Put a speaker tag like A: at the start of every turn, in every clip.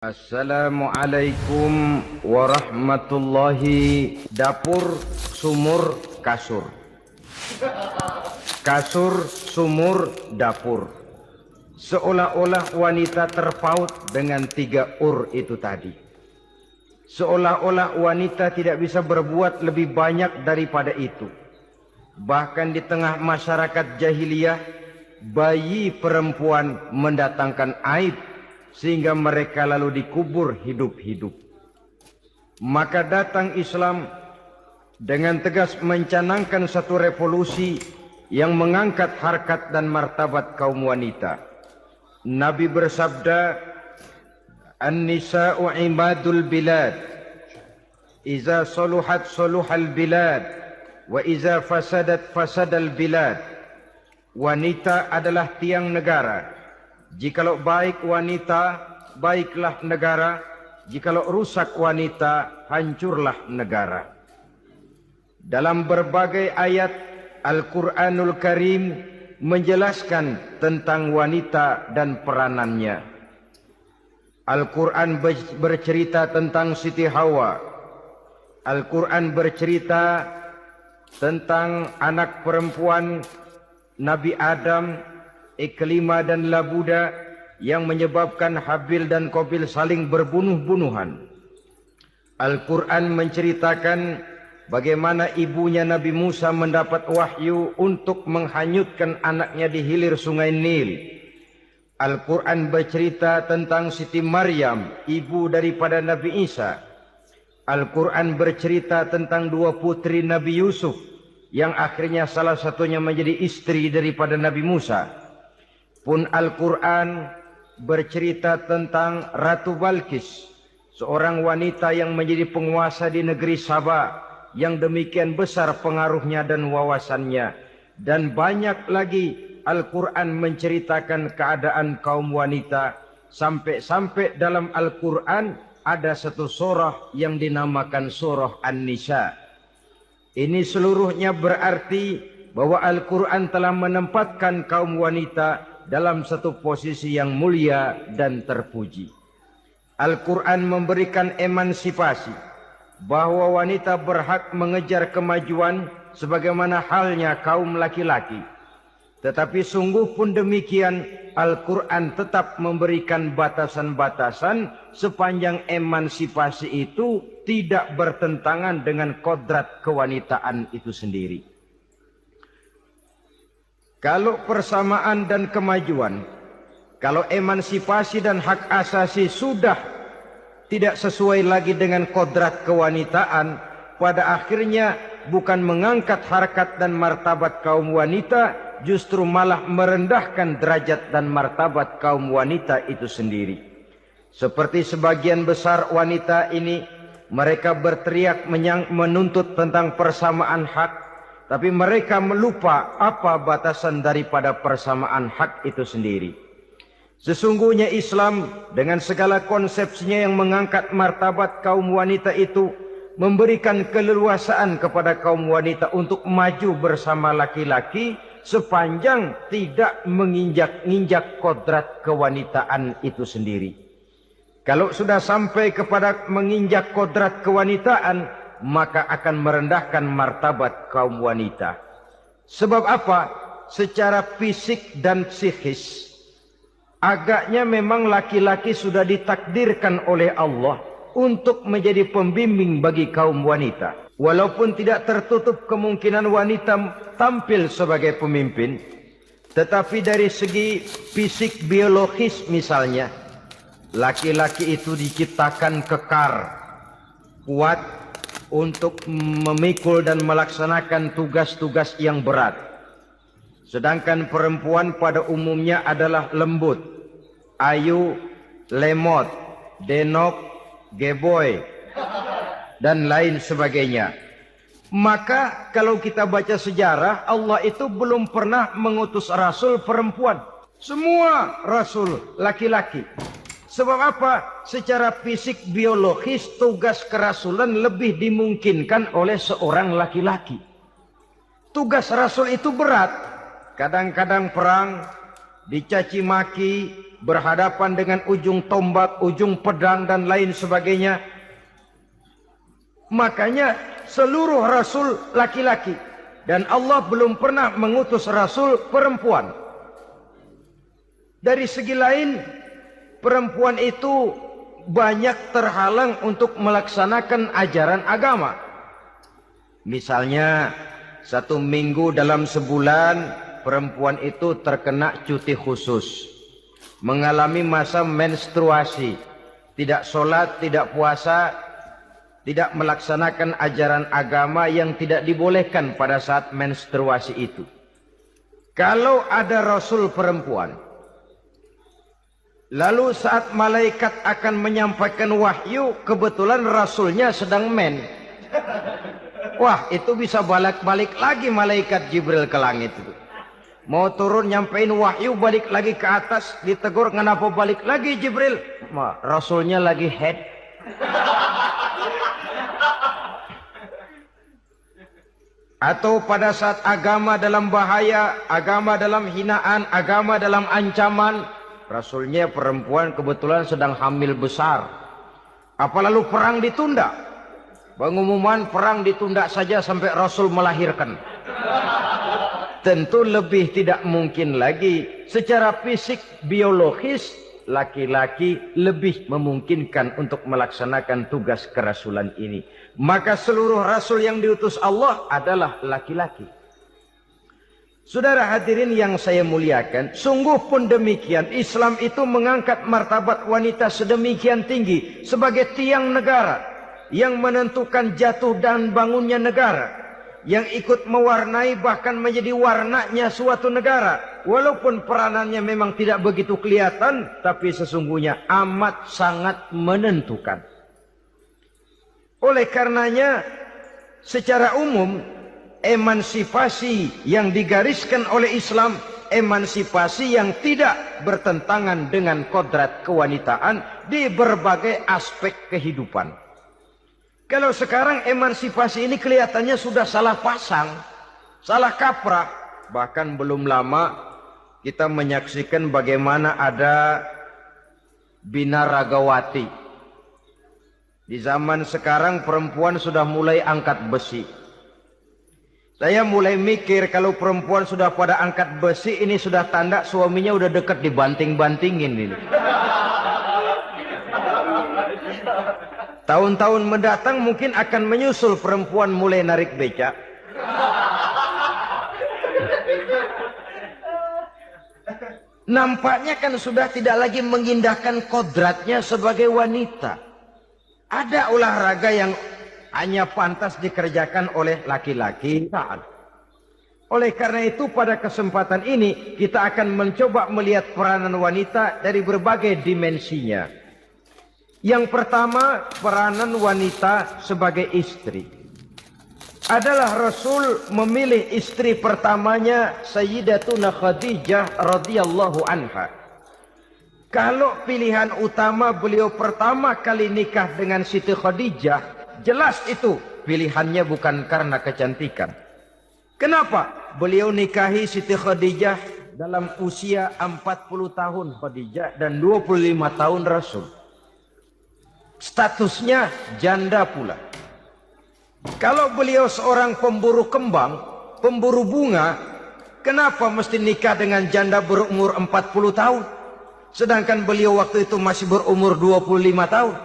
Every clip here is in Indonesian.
A: Assalamualaikum warahmatullahi. Dapur, sumur, kasur. Kasur, sumur, dapur. Seolah-olah wanita terpaut dengan 3 itu tadi. Seolah-olah wanita tidak bisa berbuat lebih banyak daripada itu. Bahkan di tengah masyarakat jahiliyah, bayi perempuan mendatangkan aib sehingga mereka lalu dikubur hidup-hidup. Maka datang Islam dengan tegas mencanangkan satu revolusi yang mengangkat harkat dan martabat kaum wanita. Nabi bersabda, "An-nisa'u imadul bilad. Iza saluhat saluhal bilad, wa iza fasadat fasadal bilad." Wanita adalah tiang negara. Jikalau baik wanita, baiklah negara. Jikalau rusak wanita, hancurlah negara. Dalam berbagai ayat Al-Quranul Karim menjelaskan tentang wanita dan peranannya. Al-Quran bercerita tentang Siti Hawa. Al-Quran bercerita tentang anak perempuan Nabi Adam, Iklima dan Labuda, yang menyebabkan Habil dan Qabil saling berbunuh-bunuhan. Al-Quran menceritakan bagaimana ibunya Nabi Musa mendapat wahyu untuk menghanyutkan anaknya di hilir sungai Nil. Al-Quran bercerita tentang Siti Maryam, ibu daripada Nabi Isa. Al-Quran bercerita tentang 2 putri Nabi Yusuf, yang akhirnya salah satunya menjadi istri daripada Nabi Musa. Pun Al-Quran bercerita tentang Ratu Balkis, seorang wanita yang menjadi penguasa di negeri Sabah, yang demikian besar pengaruhnya dan wawasannya. Dan banyak lagi Al-Quran menceritakan keadaan kaum wanita. Sampai-sampai dalam Al-Quran ada satu surah yang dinamakan surah An-Nisa. Ini seluruhnya berarti bahwa Al-Quran telah menempatkan kaum wanita dalam satu posisi yang mulia dan terpuji. Al-Quran memberikan emansipasi, bahwa wanita berhak mengejar kemajuan sebagaimana halnya kaum laki-laki. Tetapi sungguh pun demikian, Al-Quran tetap memberikan batasan-batasan sepanjang emansipasi itu tidak bertentangan dengan kodrat kewanitaan itu sendiri. Kalau persamaan dan kemajuan, kalau emansipasi dan hak asasi sudah tidak sesuai lagi dengan kodrat kewanitaan, pada akhirnya bukan mengangkat harkat dan martabat kaum wanita, justru malah merendahkan derajat dan martabat kaum wanita itu sendiri. Seperti sebagian besar wanita ini, mereka berteriak menuntut tentang persamaan hak, tapi mereka melupa apa batasan daripada persamaan hak itu sendiri. Sesungguhnya Islam dengan segala konsepsinya yang mengangkat martabat kaum wanita itu, memberikan keleluasaan kepada kaum wanita untuk maju bersama laki-laki sepanjang tidak menginjak-injak kodrat kewanitaan itu sendiri. Kalau sudah sampai kepada menginjak kodrat kewanitaan, maka akan merendahkan martabat kaum wanita. Sebab apa? Secara fisik dan psikis, agaknya memang laki-laki sudah ditakdirkan oleh Allah untuk menjadi pembimbing bagi kaum wanita. Walaupun tidak tertutup kemungkinan wanita tampil sebagai pemimpin, tetapi dari segi fisik biologis misalnya, laki-laki itu diciptakan kekar, kuat untuk memikul dan melaksanakan tugas-tugas yang berat. Sedangkan perempuan pada umumnya adalah lembut, ayu, lemot, denok, geboy, dan lain sebagainya. Maka kalau kita baca sejarah, Allah itu belum pernah mengutus rasul perempuan. Semua rasul laki-laki. Sebab apa? Secara fisik biologis tugas kerasulan lebih dimungkinkan oleh seorang laki-laki. Tugas rasul itu berat. Kadang-kadang perang, dicaci maki, berhadapan dengan ujung tombak, ujung pedang dan lain sebagainya. Makanya seluruh rasul laki-laki, dan Allah belum pernah mengutus rasul perempuan. Dari segi lain, perempuan itu banyak terhalang untuk melaksanakan ajaran agama. Misalnya, 1 minggu dalam sebulan, perempuan itu terkena cuti khusus, mengalami masa menstruasi, tidak sholat, tidak puasa, tidak melaksanakan ajaran agama yang tidak dibolehkan pada saat menstruasi itu. Kalau ada rasul perempuan, lalu saat malaikat akan menyampaikan wahyu, kebetulan rasulnya sedang wah, itu bisa balik-balik lagi malaikat Jibril ke langit itu. Mau turun nyampein wahyu, balik lagi ke atas, ditegur, kenapa balik lagi Jibril? Rasulnya lagi head. Atau pada saat agama dalam bahaya, agama dalam hinaan, agama dalam ancaman, rasulnya perempuan kebetulan sedang hamil besar. Apa lalu perang ditunda? Pengumuman perang ditunda saja sampai rasul melahirkan. Tentu lebih tidak mungkin lagi. Secara fisik, biologis, laki-laki lebih memungkinkan untuk melaksanakan tugas kerasulan ini. Maka seluruh rasul yang diutus Allah adalah laki-laki. Saudara hadirin yang saya muliakan, sungguh pun demikian, Islam itu mengangkat martabat wanita sedemikian tinggi sebagai tiang negara yang menentukan jatuh dan bangunnya negara, yang ikut mewarnai bahkan menjadi warnanya suatu negara. Walaupun peranannya memang tidak begitu kelihatan, tapi sesungguhnya amat sangat menentukan. Oleh karenanya, secara umum, emansipasi yang digariskan oleh Islam, emansipasi yang tidak bertentangan dengan kodrat kewanitaan di berbagai aspek kehidupan. Kalau sekarang emansipasi ini kelihatannya sudah salah pasang, salah kaprah. Bahkan belum lama kita menyaksikan bagaimana ada binaragawati. Di zaman sekarang perempuan sudah mulai angkat besi. Saya mulai mikir kalau perempuan sudah pada angkat besi, ini sudah tanda suaminya udah dekat dibanting-bantingin ini. Tahun-tahun mendatang mungkin akan menyusul perempuan mulai narik becak. Nampaknya kan sudah tidak lagi mengindahkan kodratnya sebagai wanita. Ada olahraga yang hanya pantas dikerjakan oleh laki-laki. Oleh karena itu pada kesempatan ini kita akan mencoba melihat peranan wanita dari berbagai dimensinya. Yang pertama, peranan wanita sebagai istri. Adalah Rasul memilih istri pertamanya Sayyidatuna Khadijah radhiyallahu anha. Kalau pilihan utama beliau pertama kali nikah dengan Siti Khadijah, jelas itu pilihannya bukan karena kecantikan. Kenapa? Beliau nikahi Siti Khadijah dalam usia 40 tahun Khadijah dan 25 tahun Rasul. Statusnya janda pula. Kalau beliau seorang pemburu kembang, pemburu bunga, kenapa mesti nikah dengan janda berumur 40 tahun? Sedangkan beliau waktu itu masih berumur 25 tahun.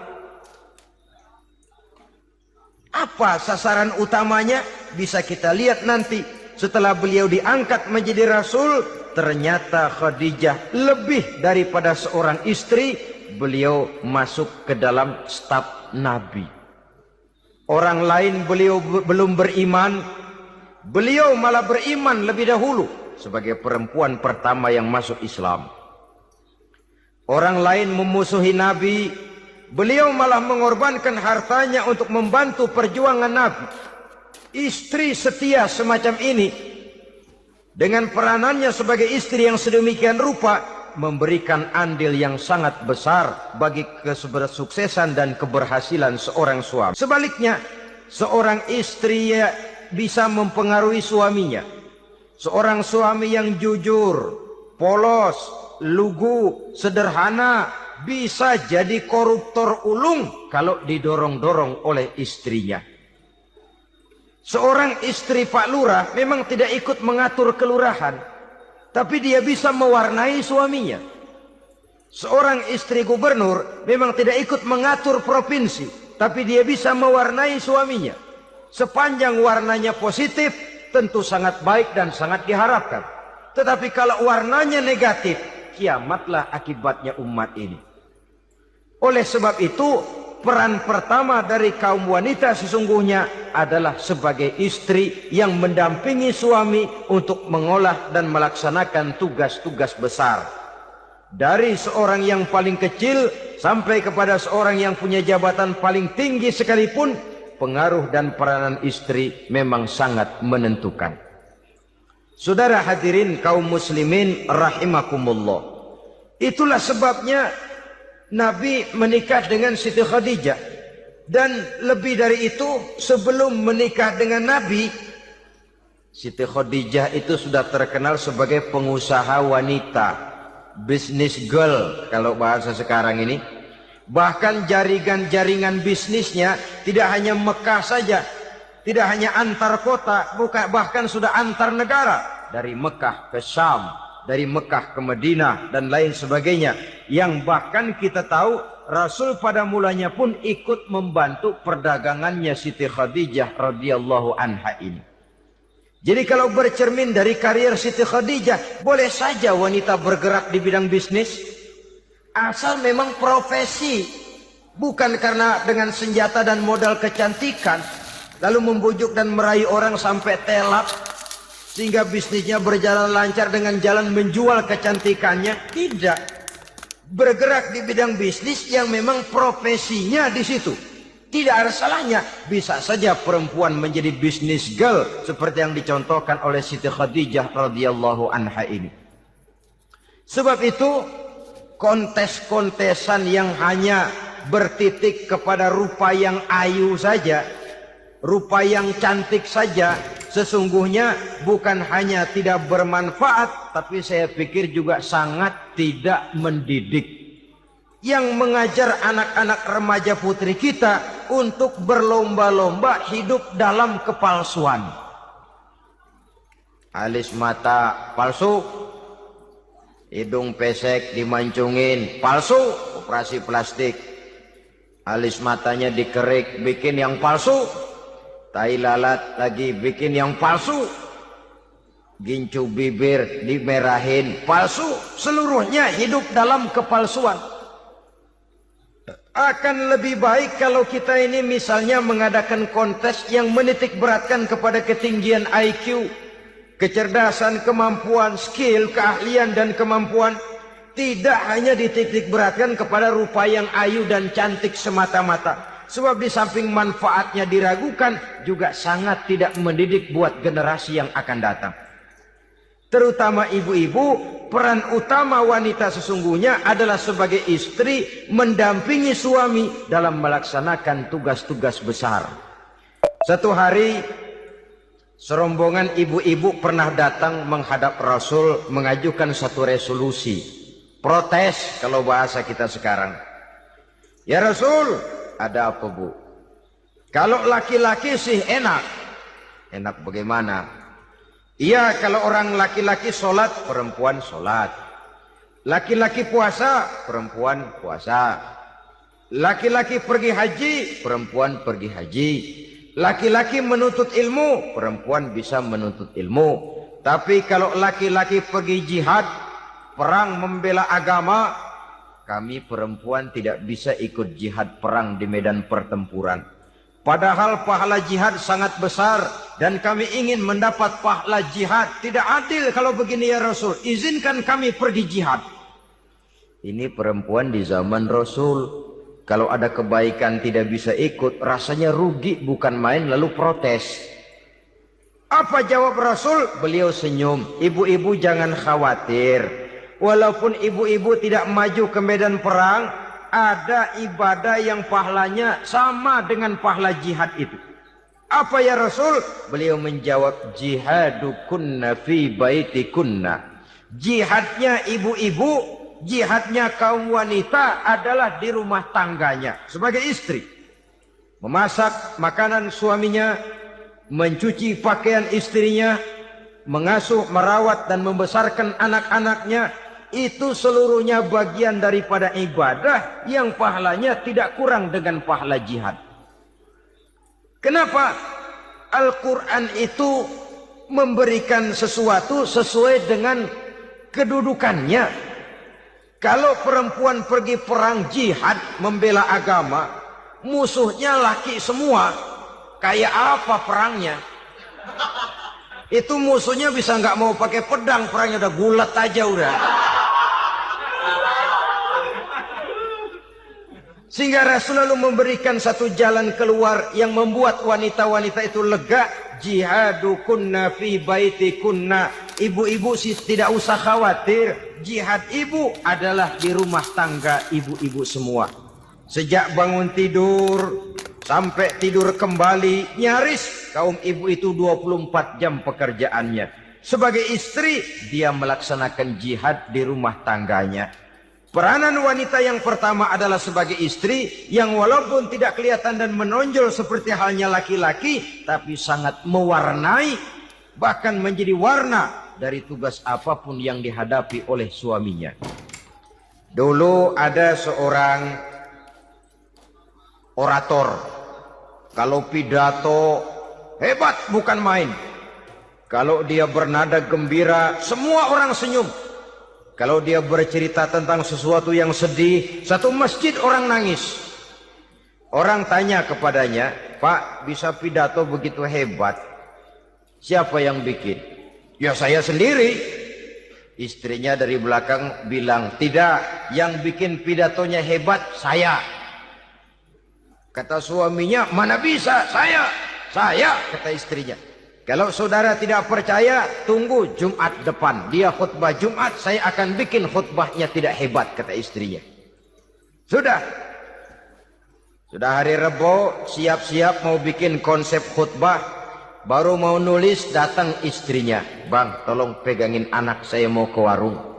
A: Apa sasaran utamanya? Bisa kita lihat nanti. Setelah beliau diangkat menjadi Rasul, ternyata Khadijah lebih daripada seorang istri. Beliau masuk ke dalam staf Nabi. Orang lain beliau belum beriman. Beliau malah beriman lebih dahulu sebagai perempuan pertama yang masuk Islam. Orang lain memusuhi Nabi, beliau malah mengorbankan hartanya untuk membantu perjuangan Nabi. Istri setia semacam ini, dengan peranannya sebagai istri yang sedemikian rupa, memberikan andil yang sangat besar bagi kesuksesan dan keberhasilan seorang suami. Sebaliknya, seorang istri bisa mempengaruhi suaminya. Seorang suami yang jujur, polos, lugu, sederhana, bisa jadi koruptor ulung kalau didorong-dorong oleh istrinya. Seorang istri Pak Lurah memang tidak ikut mengatur kelurahan, tapi dia bisa mewarnai suaminya. Seorang istri gubernur memang tidak ikut mengatur provinsi, tapi dia bisa mewarnai suaminya. Sepanjang warnanya positif, tentu sangat baik dan sangat diharapkan. Tetapi kalau warnanya negatif, kiamatlah akibatnya umat ini. Oleh sebab itu, peran pertama dari kaum wanita sesungguhnya adalah sebagai istri yang mendampingi suami untuk mengolah dan melaksanakan tugas-tugas besar. Dari seorang yang paling kecil sampai kepada seorang yang punya jabatan paling tinggi sekalipun, pengaruh dan peranan istri memang sangat menentukan. Saudara hadirin kaum muslimin rahimakumullah. Itulah sebabnya Nabi menikah dengan Siti Khadijah. Dan lebih dari itu, sebelum menikah dengan Nabi, Siti Khadijah itu sudah terkenal sebagai pengusaha wanita, business girl kalau bahasa sekarang ini. Bahkan jaringan-jaringan bisnisnya tidak hanya Mekah saja, tidak hanya antar kota, bahkan sudah antar negara, dari Mekah ke Syam, dari Mekah ke Madinah dan lain sebagainya, yang bahkan kita tahu Rasul pada mulanya pun ikut membantu perdagangannya Siti Khadijah radhiyallahu anha ini. Jadi kalau bercermin dari karier Siti Khadijah, boleh saja wanita bergerak di bidang bisnis, asal memang profesi, bukan karena dengan senjata dan modal kecantikan lalu membujuk dan meraih orang sampai telap sehingga bisnisnya berjalan lancar dengan jalan menjual kecantikannya. Tidak. Bergerak di bidang bisnis yang memang profesinya di situ. Tidak ada salahnya. Bisa saja perempuan menjadi business girl seperti yang dicontohkan oleh Siti Khadijah radhiyallahu anha ini. Sebab itu kontes-kontesan yang hanya bertitik kepada rupa yang ayu saja, rupa yang cantik saja, sesungguhnya bukan hanya tidak bermanfaat, tapi saya pikir juga sangat tidak mendidik. Yang mengajar anak-anak remaja putri kita untuk berlomba-lomba hidup dalam kepalsuan. Alis mata palsu, hidung pesek dimancungin, palsu, operasi plastik. Alis matanya dikerik, bikin yang palsu. Tai lalat lagi bikin yang palsu. Gincu bibir dimerahin, palsu. Seluruhnya hidup dalam kepalsuan. Akan lebih baik kalau kita ini misalnya mengadakan kontes yang menitik beratkan kepada ketinggian IQ, kecerdasan, kemampuan, skill, keahlian dan kemampuan. Tidak hanya dititik beratkan kepada rupa yang ayu dan cantik semata-mata. Sebab di samping manfaatnya diragukan, juga sangat tidak mendidik buat generasi yang akan datang. Terutama ibu-ibu, peran utama wanita sesungguhnya adalah sebagai istri mendampingi suami dalam melaksanakan tugas-tugas besar. Satu hari, serombongan ibu-ibu pernah datang menghadap Rasul mengajukan satu resolusi. Protes kalau bahasa kita sekarang. Ya Rasul, ada apa bu? Kalau laki-laki sih enak. Enak bagaimana? Iya, kalau orang laki-laki sholat, perempuan sholat. Laki-laki puasa, perempuan puasa. Laki-laki pergi haji, perempuan pergi haji. Laki-laki menuntut ilmu, perempuan bisa menuntut ilmu. Tapi kalau laki-laki pergi jihad, perang membela agama, kami perempuan tidak bisa ikut jihad perang di medan pertempuran. Padahal pahala jihad sangat besar dan kami ingin mendapat pahala jihad. Tidak adil kalau begini ya Rasul. Izinkan kami pergi jihad. Ini perempuan di zaman Rasul. Kalau ada kebaikan tidak bisa ikut, rasanya rugi bukan main, lalu protes. Apa jawab Rasul? Beliau senyum. Ibu-ibu jangan khawatir. Walaupun ibu-ibu tidak maju ke medan perang, ada ibadah yang pahalanya sama dengan pahala jihad itu. Apa ya Rasul? Beliau menjawab, jihadukunna fi baitikunna. Jihadnya ibu-ibu, jihadnya kaum wanita adalah di rumah tangganya sebagai istri. Memasak makanan suaminya, mencuci pakaian istrinya, mengasuh, merawat dan membesarkan anak-anaknya, itu seluruhnya bagian daripada ibadah yang pahalanya tidak kurang dengan pahala jihad. Kenapa? Al-Quran itu memberikan sesuatu sesuai dengan kedudukannya. Kalau perempuan pergi perang jihad membela agama, musuhnya laki semua, kayak apa perangnya? Itu musuhnya bisa nggak mau pakai pedang, perangnya udah gulat aja udah. Sehingga Rasul lalu memberikan satu jalan keluar yang membuat wanita-wanita itu lega. Jihadukunna fi baitikunna. Ibu-ibu sih tidak usah khawatir. Jihad ibu adalah di rumah tangga ibu-ibu semua. Sejak bangun tidur sampai tidur kembali, nyaris kaum ibu itu 24 jam pekerjaannya. Sebagai istri, dia melaksanakan jihad di rumah tangganya. Peranan wanita yang pertama adalah sebagai istri yang walaupun tidak kelihatan dan menonjol seperti halnya laki-laki, tapi sangat mewarnai, bahkan menjadi warna dari tugas apapun yang dihadapi oleh suaminya. Dulu ada seorang orator, kalau pidato hebat bukan main. Kalau dia bernada gembira, semua orang senyum. Kalau dia bercerita tentang sesuatu yang sedih, satu masjid orang nangis. Orang tanya kepadanya, "Pak, bisa pidato begitu hebat, siapa yang bikin?" "Ya saya sendiri." Istrinya dari belakang bilang, "Tidak, yang bikin pidatonya hebat saya." Kata suaminya, "Mana bisa, saya." "Saya," kata istrinya. "Kalau saudara tidak percaya, tunggu Jumat depan. Dia khutbah Jumat, saya akan bikin khutbahnya tidak hebat," kata istrinya. Sudah hari Rebo, siap-siap mau bikin konsep khutbah. Baru mau nulis, datang istrinya. "Bang, tolong pegangin anak, saya mau ke warung."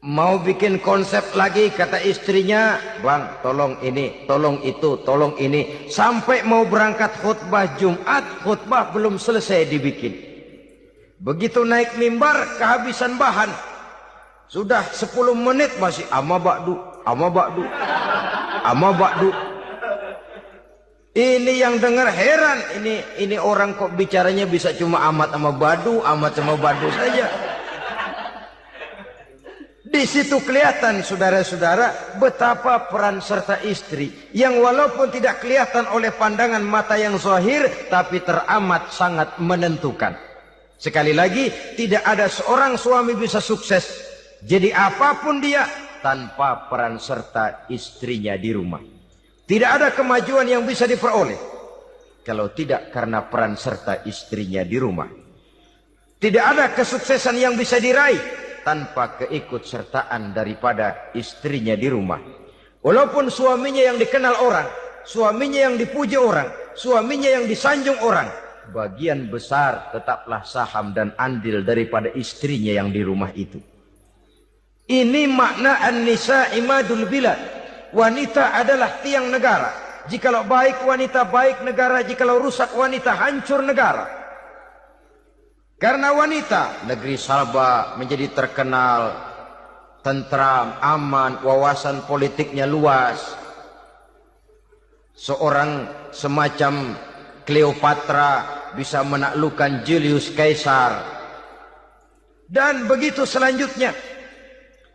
A: Mau bikin konsep lagi, kata istrinya, "Bang, tolong ini, tolong itu, tolong ini." Sampai mau berangkat khutbah Jumat, khutbah belum selesai dibikin. Begitu naik mimbar, kehabisan bahan. Sudah 10 menit masih ama ba'du, ama ba'du, ama ba'du. Ini yang dengar heran, ini orang kok bicaranya bisa cuma amat sama badu, amat sama badu saja. Di situ kelihatan saudara-saudara betapa peran serta istri yang walaupun tidak kelihatan oleh pandangan mata yang zahir, tapi teramat sangat menentukan. Sekali lagi, tidak ada seorang suami bisa sukses jadi apapun dia tanpa peran serta istrinya di rumah. Tidak ada kemajuan yang bisa diperoleh kalau tidak karena peran serta istrinya di rumah. Tidak ada kesuksesan yang bisa diraih tanpa keikutsertaan daripada istrinya di rumah. Walaupun suaminya yang dikenal orang, suaminya yang dipuji orang, suaminya yang disanjung orang, bagian besar tetaplah saham dan andil daripada istrinya yang di rumah itu. Ini makna an-nisa imadul bilad. Wanita adalah tiang negara. Jikalau baik wanita, baik negara. Jikalau rusak wanita, hancur negara. Karena wanita, negeri Sabah menjadi terkenal, tentram, aman, wawasan politiknya luas. Seorang semacam Cleopatra bisa menaklukkan Julius Caesar. Dan begitu selanjutnya.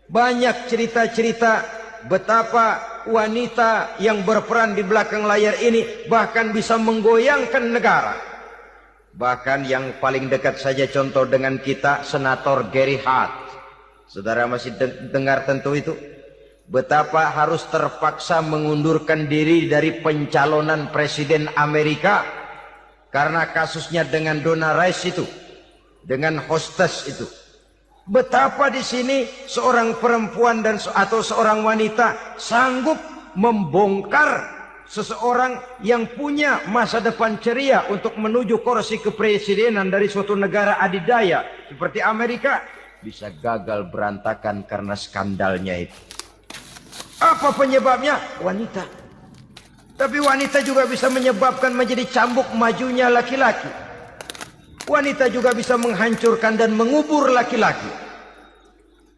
A: Banyak cerita-cerita betapa wanita yang berperan di belakang layar ini bahkan bisa menggoyangkan negara. Bahkan yang paling dekat saja contoh dengan kita, Senator Gary Hart. Saudara masih dengar tentu itu. Betapa harus terpaksa mengundurkan diri dari pencalonan presiden Amerika karena kasusnya dengan Donna Rice itu, dengan hostess itu. Betapa di sini seorang perempuan atau seorang wanita sanggup membongkar seseorang yang punya masa depan ceria untuk menuju kursi kepresidenan dari suatu negara adidaya seperti Amerika bisa gagal berantakan karena skandalnya itu. Apa penyebabnya? Wanita. Tapi wanita juga bisa menyebabkan menjadi cambuk majunya laki-laki. Wanita juga bisa menghancurkan dan mengubur laki-laki.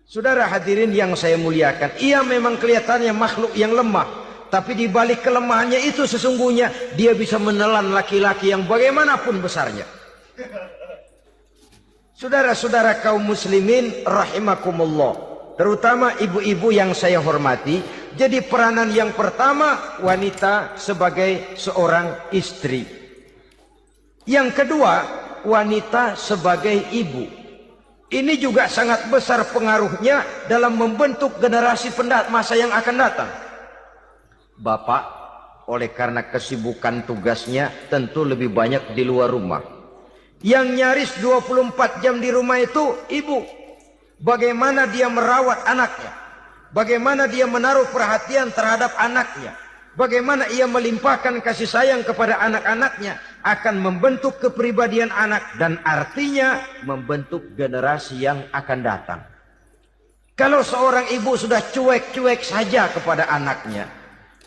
A: Saudara hadirin yang saya muliakan, ia memang kelihatannya makhluk yang lemah, tapi di balik kelemahannya itu sesungguhnya dia bisa menelan laki-laki yang bagaimanapun besarnya. Saudara-saudara kaum muslimin rahimakumullah, terutama ibu-ibu yang saya hormati, jadi peranan yang pertama wanita sebagai seorang istri. Yang kedua, wanita sebagai ibu. Ini juga sangat besar pengaruhnya dalam membentuk generasi masa yang akan datang. Bapak, oleh karena kesibukan tugasnya, tentu lebih banyak di luar rumah. Yang nyaris 24 jam di rumah itu ibu. Bagaimana dia merawat anaknya, bagaimana dia menaruh perhatian terhadap anaknya, bagaimana ia melimpahkan kasih sayang kepada anak-anaknya, akan membentuk kepribadian anak dan artinya membentuk generasi yang akan datang. Kalau seorang ibu sudah cuek-cuek saja kepada anaknya,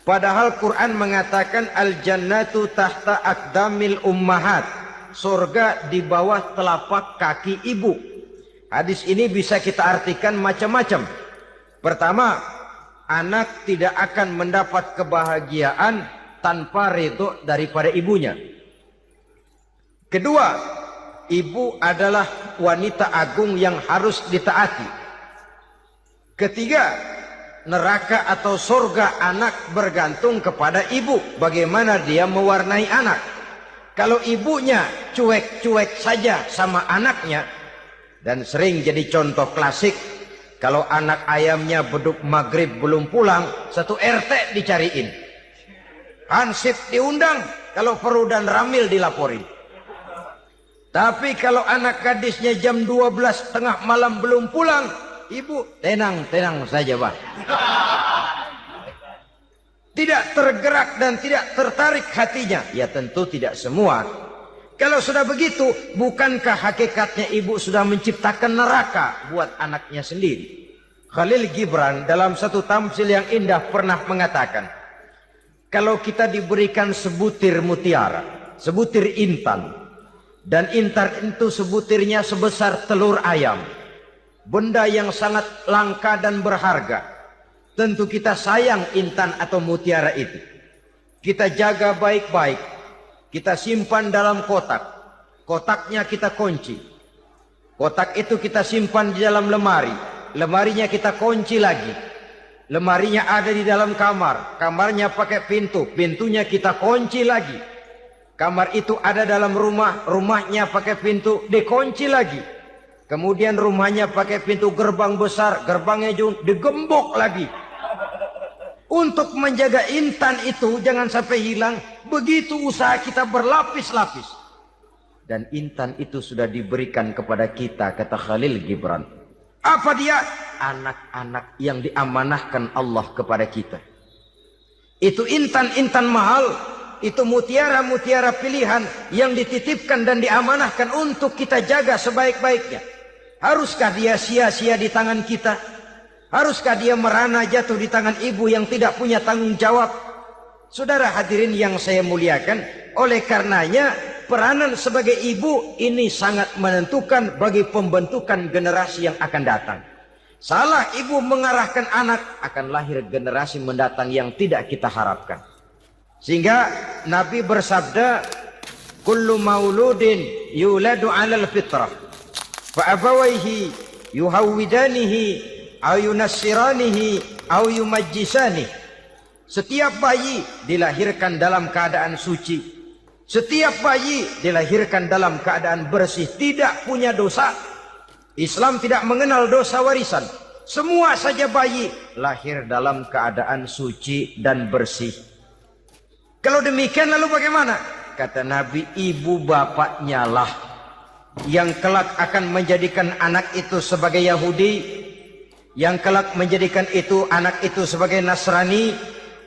A: padahal Quran mengatakan al-jannatu tahta aqdamil ummahat, surga di bawah telapak kaki ibu. Hadis ini bisa kita artikan macam-macam. Pertama, anak tidak akan mendapat kebahagiaan tanpa ridho daripada ibunya. Kedua, ibu adalah wanita agung yang harus ditaati. Ketiga, neraka atau surga anak bergantung kepada ibu. Bagaimana dia mewarnai anak. Kalau ibunya cuek-cuek saja sama anaknya, dan sering jadi contoh klasik, kalau anak ayamnya beduk maghrib belum pulang, satu RT dicariin. Hansip diundang, kalau perlu dan Ramil dilaporin. Tapi kalau anak gadisnya jam 12 tengah malam belum pulang, ibu tenang-tenang saja, Pak. Tidak tergerak dan tidak tertarik hatinya. Ya tentu tidak semua. Kalau sudah begitu, bukankah hakikatnya ibu sudah menciptakan neraka buat anaknya sendiri? Khalil Gibran dalam satu tamsil yang indah pernah mengatakan, kalau kita diberikan sebutir mutiara, sebutir intan, dan intan itu sebutirnya sebesar telur ayam, benda yang sangat langka dan berharga, tentu kita sayang intan atau mutiara itu. Kita jaga baik-baik. Kita simpan dalam kotak. Kotaknya kita kunci. Kotak itu kita simpan di dalam lemari. Lemarinya kita kunci lagi. Lemarinya ada di dalam kamar. Kamarnya pakai pintu. Pintunya kita kunci lagi. Kamar itu ada dalam rumah. Rumahnya pakai pintu. Dikunci lagi. Kemudian rumahnya pakai pintu gerbang besar. Gerbangnya juga digembok lagi. Untuk menjaga intan itu jangan sampai hilang, begitu usaha kita berlapis-lapis. Dan intan itu sudah diberikan kepada kita, kata Khalil Gibran. Apa dia? Anak-anak yang diamanahkan Allah kepada kita. Itu intan-intan mahal, itu mutiara-mutiara pilihan yang dititipkan dan diamanahkan untuk kita jaga sebaik-baiknya. Haruskah dia sia-sia di tangan kita? Haruskah dia merana jatuh di tangan ibu yang tidak punya tanggung jawab? Saudara hadirin yang saya muliakan, oleh karenanya peranan sebagai ibu ini sangat menentukan bagi pembentukan generasi yang akan datang. Salah ibu mengarahkan anak, akan lahir generasi mendatang yang tidak kita harapkan. Sehingga Nabi bersabda, kullu mauludin yuladu 'alal fitrah fa abawaihi yuhawwidanihi aw yunassiranihi aw yumajjisanihi. Setiap bayi dilahirkan dalam keadaan suci. Setiap bayi dilahirkan dalam keadaan bersih, tidak punya dosa. Islam tidak mengenal dosa warisan. Semua saja bayi lahir dalam keadaan suci dan bersih. Kalau demikian lalu bagaimana? Kata Nabi, ibu bapaknya lah yang kelak akan menjadikan anak itu sebagai Yahudi, yang kelak menjadikan itu anak itu sebagai Nasrani,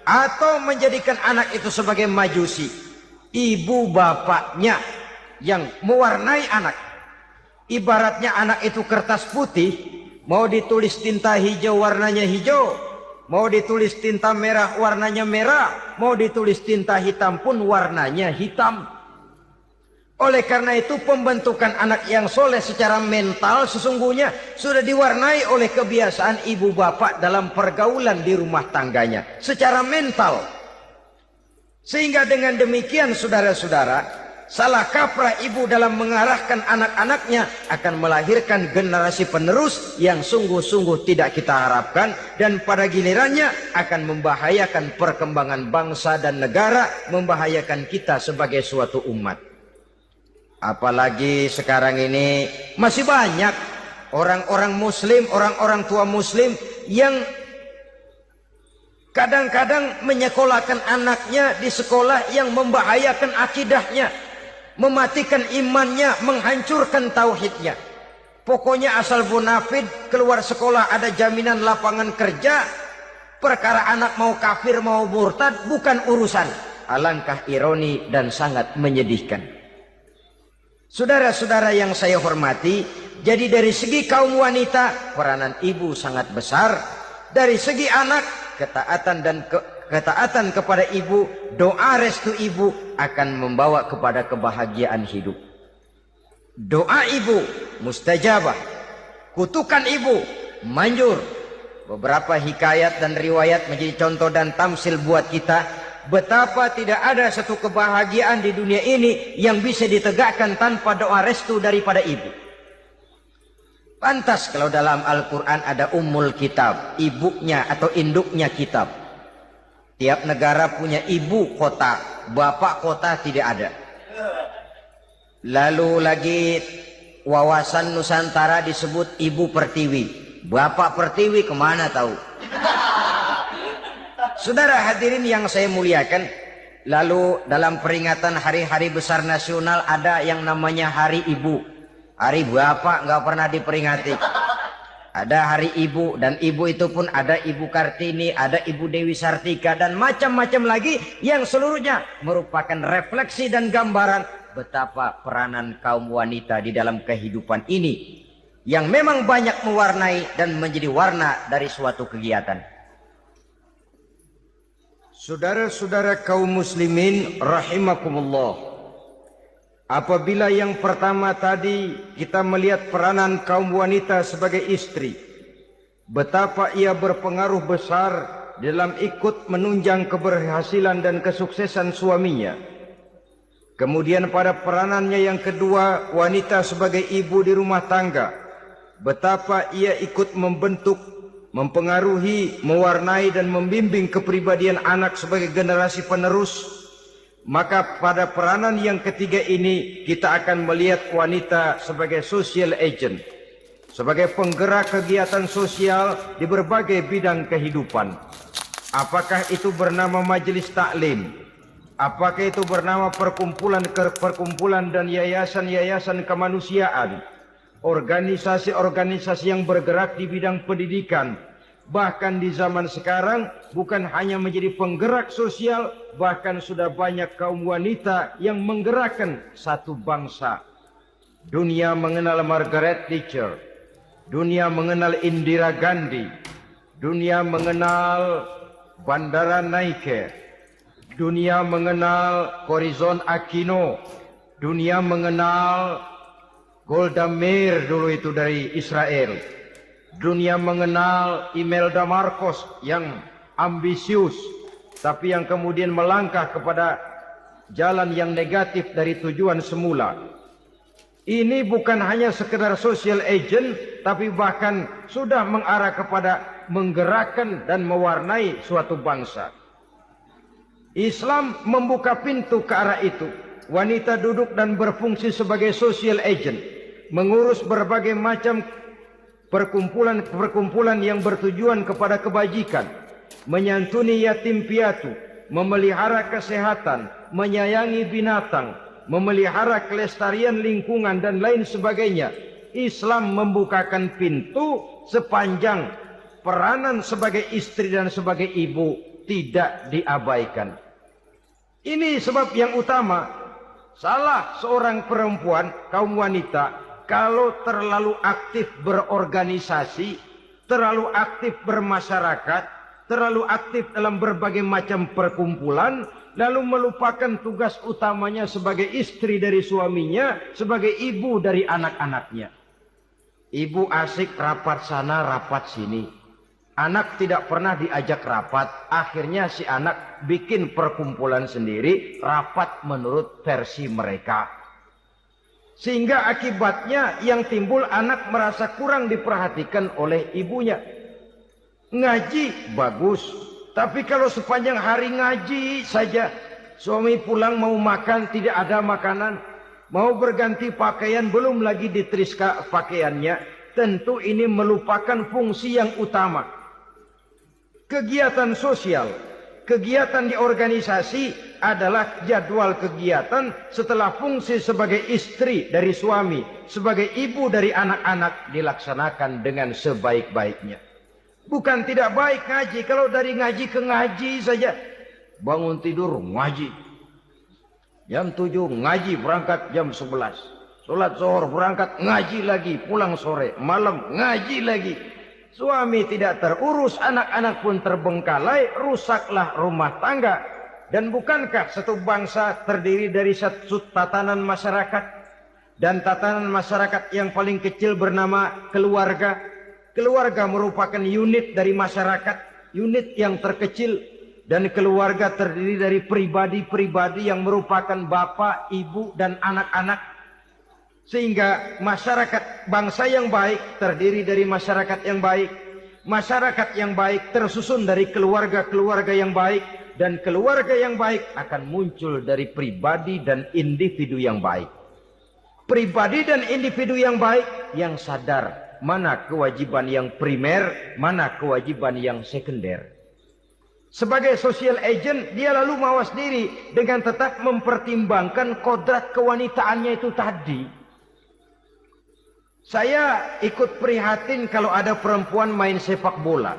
A: atau menjadikan anak itu sebagai Majusi. Ibu bapaknya yang mewarnai anak. Ibaratnya anak itu kertas putih, mau ditulis tinta hijau warnanya hijau, mau ditulis tinta merah warnanya merah, mau ditulis tinta hitam pun warnanya hitam. Oleh karena itu pembentukan anak yang soleh secara mental sesungguhnya sudah diwarnai oleh kebiasaan ibu bapak dalam pergaulan di rumah tangganya secara mental. Sehingga dengan demikian saudara-saudara, salah kaprah ibu dalam mengarahkan anak-anaknya akan melahirkan generasi penerus yang sungguh-sungguh tidak kita harapkan, dan pada gilirannya akan membahayakan perkembangan bangsa dan negara, membahayakan kita sebagai suatu umat. Apalagi sekarang ini masih banyak orang-orang muslim, orang-orang tua muslim yang kadang-kadang menyekolahkan anaknya di sekolah yang membahayakan akidahnya, mematikan imannya, menghancurkan tauhidnya. Pokoknya asal bonafid keluar sekolah ada jaminan lapangan kerja, perkara anak mau kafir mau murtad bukan urusan. Alangkah ironi dan sangat menyedihkan. Saudara-saudara yang saya hormati, jadi dari segi kaum wanita peranan ibu sangat besar. Dari segi anak, ketaatan kepada ibu, doa restu ibu akan membawa kepada kebahagiaan hidup. Doa ibu mustajabah, kutukan ibu manjur. Beberapa hikayat dan riwayat menjadi contoh dan tamsil buat kita betapa tidak ada satu kebahagiaan di dunia ini yang bisa ditegakkan tanpa doa restu daripada ibu. Pantas kalau dalam Al-Quran ada ummul kitab, ibunya atau induknya kitab. Tiap negara punya ibu kota, bapak kota tidak ada. Lalu lagi wawasan Nusantara disebut ibu pertiwi, bapak pertiwi kemana tahu. Saudara hadirin yang saya muliakan, lalu dalam peringatan hari-hari besar nasional ada yang namanya Hari Ibu. Hari bapak nggak pernah diperingati. Ada Hari Ibu, dan ibu itu pun ada Ibu Kartini, ada Ibu Dewi Sartika, dan macam-macam lagi yang seluruhnya merupakan refleksi dan gambaran betapa peranan kaum wanita di dalam kehidupan ini yang memang banyak mewarnai dan menjadi warna dari suatu kegiatan. Saudara-saudara kaum muslimin rahimakumullah, apabila yang pertama tadi kita melihat peranan kaum wanita sebagai istri, betapa ia berpengaruh besar dalam ikut menunjang keberhasilan dan kesuksesan suaminya. Kemudian pada peranannya yang kedua, wanita sebagai ibu di rumah tangga, betapa ia ikut membentuk, mempengaruhi, mewarnai dan membimbing kepribadian anak sebagai generasi penerus. Maka pada peranan yang ketiga ini kita akan melihat wanita sebagai social agent, sebagai penggerak kegiatan sosial di berbagai bidang kehidupan. Apakah itu bernama majelis taklim, apakah itu bernama perkumpulan dan yayasan-yayasan kemanusiaan, organisasi-organisasi yang bergerak di bidang pendidikan. Bahkan di zaman sekarang bukan hanya menjadi penggerak sosial, bahkan sudah banyak kaum wanita yang menggerakkan satu bangsa. Dunia mengenal Margaret Thatcher, dunia mengenal Indira Gandhi, dunia mengenal Bandara Naike, dunia mengenal Corazon Aquino, dunia mengenal Golda Meir dulu itu dari Israel. Dunia mengenal Imelda Marcos yang ambisius, tapi yang kemudian melangkah kepada jalan yang negatif dari tujuan semula. Ini bukan hanya sekedar social agent, tapi bahkan sudah mengarah kepada menggerakkan dan mewarnai suatu bangsa. Islam membuka pintu ke arah itu. Wanita duduk dan berfungsi sebagai social agent, mengurus berbagai macam perkumpulan yang bertujuan kepada kebajikan, menyantuni yatim piatu, memelihara kesehatan, menyayangi binatang, memelihara kelestarian lingkungan dan lain sebagainya. Islam membukakan pintu sepanjang peranan sebagai istri dan sebagai ibu tidak diabaikan. Ini sebab yang utama, salah seorang perempuan, kaum wanita, kalau terlalu aktif berorganisasi, terlalu aktif bermasyarakat, terlalu aktif dalam berbagai macam perkumpulan, lalu melupakan tugas utamanya sebagai istri dari suaminya, sebagai ibu dari anak-anaknya. Ibu asik rapat sana, rapat sini. Anak tidak pernah diajak rapat, akhirnya si anak bikin perkumpulan sendiri, rapat menurut versi mereka. Sehingga akibatnya yang timbul anak merasa kurang diperhatikan oleh ibunya. Ngaji bagus, tapi kalau sepanjang hari ngaji saja, suami pulang mau makan tidak ada makanan, mau berganti pakaian belum lagi diteriska pakaiannya, tentu ini melupakan fungsi yang utama. Kegiatan sosial, kegiatan di organisasi adalah jadwal kegiatan setelah fungsi sebagai istri dari suami, sebagai ibu dari anak-anak dilaksanakan dengan sebaik-baiknya. Bukan tidak baik ngaji, kalau dari ngaji ke ngaji saja. Bangun tidur ngaji, jam 7 ngaji, berangkat jam 11. Sholat zuhur berangkat ngaji lagi, pulang sore, malam ngaji lagi. Suami tidak terurus, anak-anak pun terbengkalai, rusaklah rumah tangga. Dan bukankah satu bangsa terdiri dari satu tatanan masyarakat? Dan tatanan masyarakat yang paling kecil bernama keluarga. Keluarga merupakan unit dari masyarakat, unit yang terkecil. Dan keluarga terdiri dari pribadi-pribadi yang merupakan bapak, ibu, dan anak-anak. Sehingga masyarakat bangsa yang baik terdiri dari masyarakat yang baik. Masyarakat yang baik tersusun dari keluarga-keluarga yang baik. Dan keluarga yang baik akan muncul dari pribadi dan individu yang baik. Pribadi dan individu yang baik yang sadar mana kewajiban yang primer, mana kewajiban yang sekunder. Sebagai social agent, dia lalu mawas diri dengan tetap mempertimbangkan kodrat kewanitaannya itu tadi. Saya ikut prihatin kalau ada perempuan main sepak bola.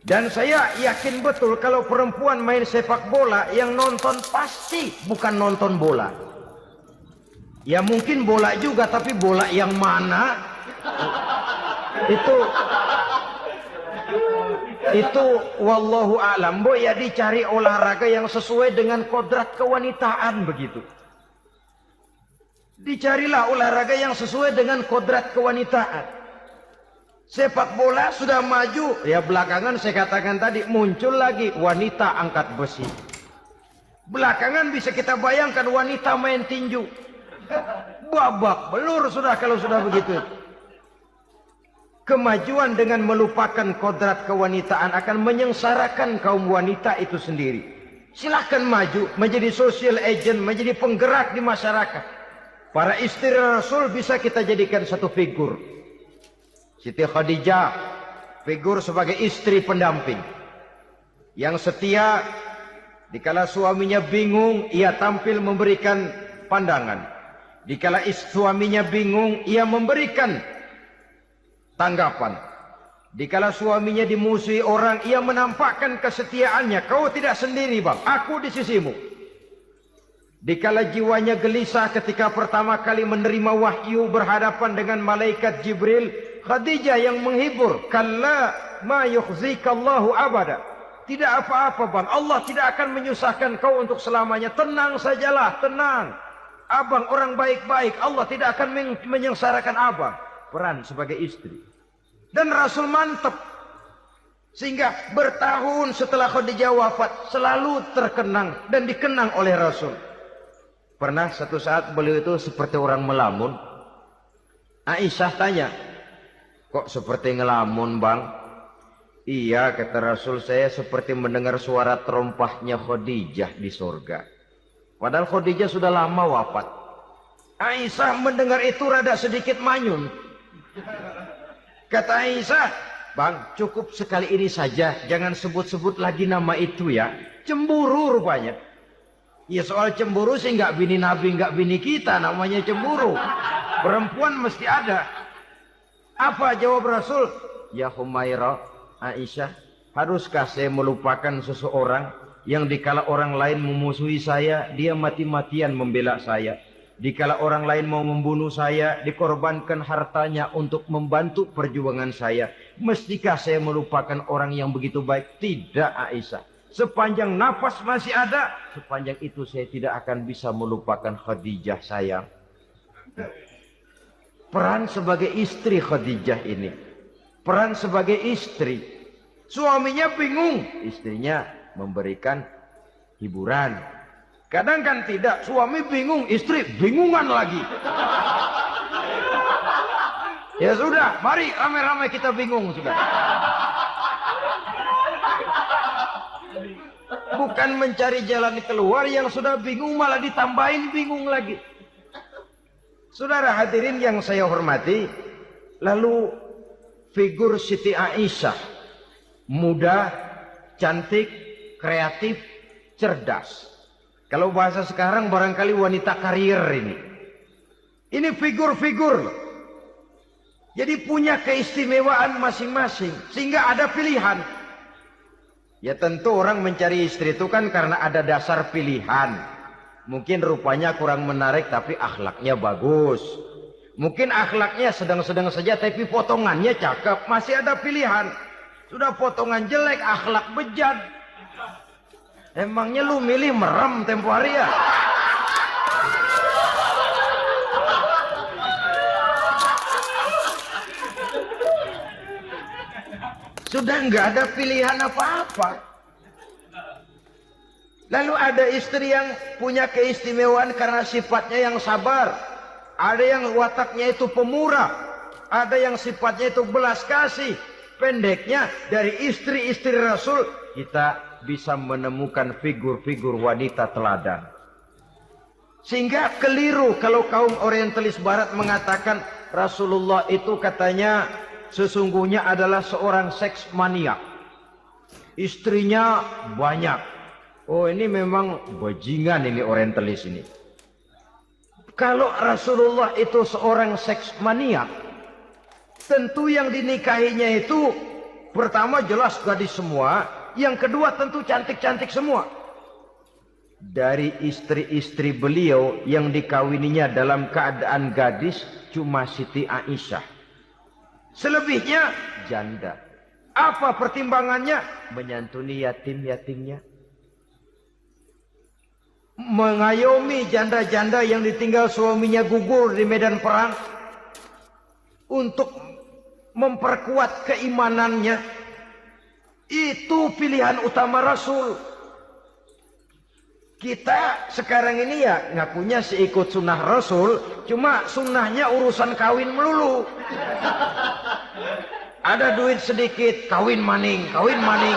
A: Dan saya yakin betul kalau perempuan main sepak bola, yang nonton pasti bukan nonton bola. Ya mungkin bola juga, tapi bola yang mana? Itu wallahu a'lam. Ya dicari olahraga yang sesuai dengan kodrat kewanitaan begitu. Dicarilah olahraga yang sesuai dengan kodrat kewanitaan. Sepak bola sudah maju, ya belakangan saya katakan tadi muncul lagi wanita angkat besi. Belakangan bisa kita bayangkan wanita main tinju. Babak belur sudah kalau sudah begitu. Kemajuan dengan melupakan kodrat kewanitaan akan menyengsarakan kaum wanita itu sendiri. Silahkan maju menjadi social agent, menjadi penggerak di masyarakat. Para istri Rasul bisa kita jadikan satu figur. Siti Khadijah, figur sebagai istri pendamping. Yang setia, dikala suaminya bingung, ia tampil memberikan pandangan. Dikala suaminya bingung, ia memberikan tanggapan. Dikala suaminya dimusuhi orang, ia menampakkan kesetiaannya. Kau tidak sendiri bang, aku di sisimu. Dikala jiwanya gelisah ketika pertama kali menerima wahyu berhadapan dengan malaikat Jibril, Khadijah yang menghibur. Kalla ma yukhzikallahu abada. Tidak apa-apa bang, Allah tidak akan menyusahkan kau untuk selamanya. Tenang sajalah, tenang. Abang orang baik-baik, Allah tidak akan menyengsarakan abang. Peran sebagai istri. Dan Rasul mantap. Sehingga bertahun setelah Khadijah wafat, selalu terkenang dan dikenang oleh Rasul. Pernah satu saat beliau itu seperti orang melamun. Aisyah tanya, kok seperti ngelamun bang? Iya kata Rasul, saya seperti mendengar suara terompahnya Khadijah di surga. Padahal Khadijah sudah lama wafat. Aisyah mendengar itu rada sedikit manyun. Kata Aisyah, bang cukup sekali ini saja, jangan sebut-sebut lagi nama itu ya. Cemburu rupanya. Ya soal cemburu sih nggak bini Nabi, nggak bini kita, namanya cemburu. Perempuan mesti ada. Apa jawab Rasul? Ya Humairah, Aisyah, haruskah saya melupakan seseorang yang dikala orang lain memusuhi saya, dia mati-matian membela saya. Dikala orang lain mau membunuh saya, dikorbankan hartanya untuk membantu perjuangan saya. Mestikah saya melupakan orang yang begitu baik? Tidak, Aisyah. Sepanjang nafas masih ada, sepanjang itu saya tidak akan bisa melupakan Khadijah sayang. Peran sebagai istri Khadijah ini. Peran sebagai istri. Suaminya bingung, istrinya memberikan hiburan. Kadang kan tidak, suami bingung, istri bingungan lagi. Ya sudah, mari ramai-ramai kita bingung sudah. Bukan mencari jalan keluar, yang sudah bingung malah ditambahin bingung lagi. Saudara hadirin yang saya hormati, lalu figur Siti Aisyah, muda, cantik, kreatif, cerdas. Kalau bahasa sekarang barangkali wanita karier ini. Ini figur-figur. Jadi punya keistimewaan masing-masing. Sehingga ada pilihan. Ya tentu orang mencari istri itu kan karena ada dasar pilihan. Mungkin rupanya kurang menarik tapi akhlaknya bagus. Mungkin akhlaknya sedang-sedang saja tapi potongannya cakep. Masih ada pilihan. Sudah potongan jelek, akhlak bejat. Emangnya lu milih merem tempo hari ya? Sudah nggak ada pilihan apa-apa. Lalu ada istri yang punya keistimewaan karena sifatnya yang sabar. Ada yang wataknya itu pemurah. Ada yang sifatnya itu belas kasih. Pendeknya dari istri-istri Rasul kita bisa menemukan figur-figur wanita teladan. Sehingga keliru kalau kaum orientalis barat mengatakan Rasulullah itu katanya sesungguhnya adalah seorang seks maniak. Istrinya banyak. Oh ini memang bajingan ini orientalis ini. Kalau Rasulullah itu seorang seks maniak, tentu yang dinikahinya itu pertama jelas gadis semua. Yang kedua tentu cantik-cantik semua. Dari istri-istri beliau yang dikawininya dalam keadaan gadis cuma Siti Aisyah. Selebihnya janda. Apa pertimbangannya? Menyantuni yatim-yatimnya. Mengayomi janda-janda yang ditinggal suaminya gugur di medan perang. Untuk memperkuat keimanannya. Itu pilihan utama Rasul. Kita sekarang ini ya ngakunya sih ikut sunnah Rasul. Cuma sunnahnya urusan kawin melulu. Ada duit sedikit, kawin maning, kawin maning.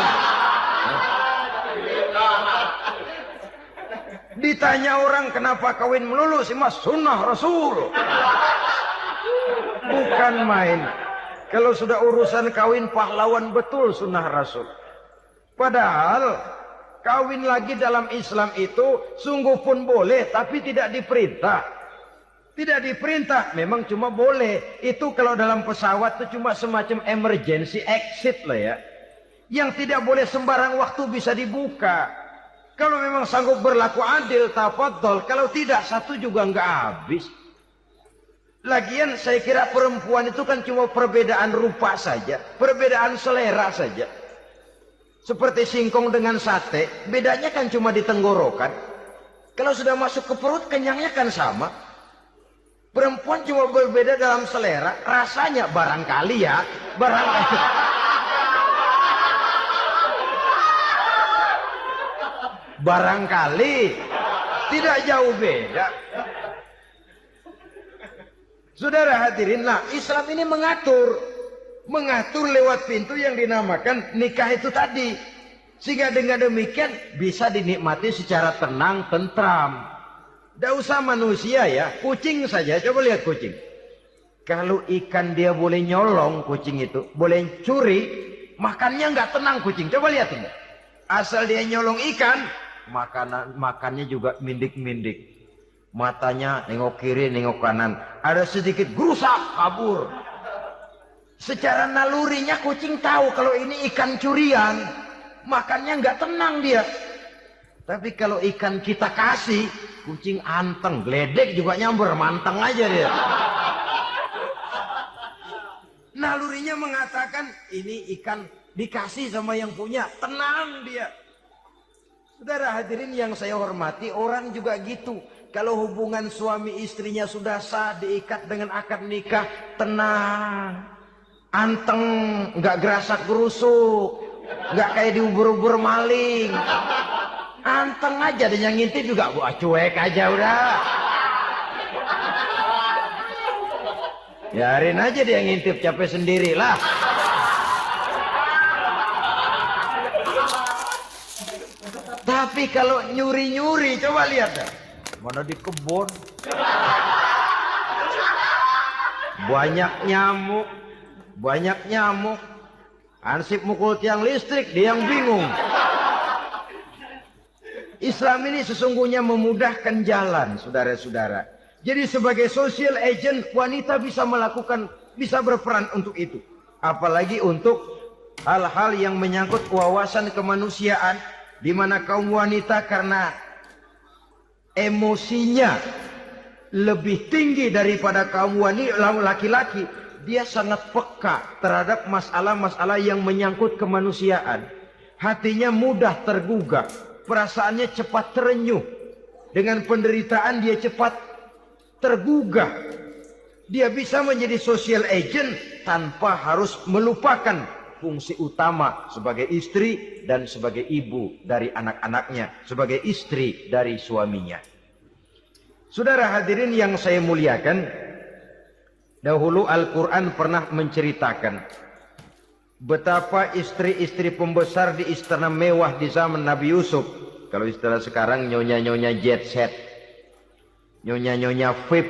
A: Ditanya orang kenapa kawin melulu sih mas, sunnah Rasul. Bukan main. Kalau sudah urusan kawin pahlawan betul sunnah Rasul. Padahal kawin lagi dalam Islam itu sungguh pun boleh tapi tidak diperintah. Tidak diperintah, memang cuma boleh. Itu kalau dalam pesawat itu cuma semacam emergency exit lah ya. Yang tidak boleh sembarang waktu bisa dibuka. Kalau memang sanggup berlaku adil, tafadhol. Kalau tidak, satu juga nggak habis. Lagian saya kira perempuan itu kan cuma perbedaan rupa saja, perbedaan selera saja. Seperti singkong dengan sate, bedanya kan cuma di tenggorokan. Kalau sudah masuk ke perut, kenyangnya kan sama. Perempuan cuma berbeda dalam selera, rasanya barangkali ya, barangkali. Barangkali tidak jauh beda. Saudara hadirinlah, Islam ini mengatur lewat pintu yang dinamakan nikah itu tadi. Sehingga dengan demikian bisa dinikmati secara tenang, tentram. Tidak usah manusia ya, kucing saja. Coba lihat kucing. Kalau ikan dia boleh nyolong kucing itu, boleh curi, makannya nggak tenang kucing. Coba lihat ini. Asal dia nyolong ikan, makannya juga mindik-mindik. Matanya nengok kiri, nengok kanan. Ada sedikit gerusak, kabur. Secara nalurinya kucing tahu kalau ini ikan curian. Makannya nggak tenang dia. Tapi kalau ikan kita kasih, kucing anteng, geledek juga nyamber, manteng aja dia. Nalurinya mengatakan ini ikan dikasih sama yang punya, tenang dia. Saudara hadirin yang saya hormati, orang juga gitu. Kalau hubungan suami istrinya sudah sah, diikat dengan akad nikah, tenang, anteng, nggak gerasak gerusuk, nggak kayak diubur-ubur maling. Anteng aja, dan yang ngintip juga gua cuek aja udah. Biarin aja dia ngintip, capek sendirilah. Tapi kalau nyuri-nyuri, coba lihat dah. Mana di kebun. Banyak nyamuk. Banyak nyamuk. Ansip mukul tiang listrik, dia yang bingung. Islam ini sesungguhnya memudahkan jalan, saudara-saudara. Jadi sebagai social agent, wanita bisa melakukan, bisa berperan untuk itu. Apalagi untuk hal-hal yang menyangkut wawasan kemanusiaan, di mana kaum wanita karena emosinya lebih tinggi daripada kaum wanita laki-laki, dia sangat peka terhadap masalah-masalah yang menyangkut kemanusiaan. Hatinya mudah tergugah, perasaannya cepat terenyuh. Dengan penderitaan dia cepat tergugah. Dia bisa menjadi social agent tanpa harus melupakan fungsi utama sebagai istri dan sebagai ibu dari anak-anaknya, sebagai istri dari suaminya. Saudara hadirin yang saya muliakan, dahulu Al-Quran pernah menceritakan betapa istri-istri pembesar di istana mewah di zaman Nabi Yusuf. Kalau istilah sekarang nyonya-nyonya jet set, nyonya-nyonya VIP.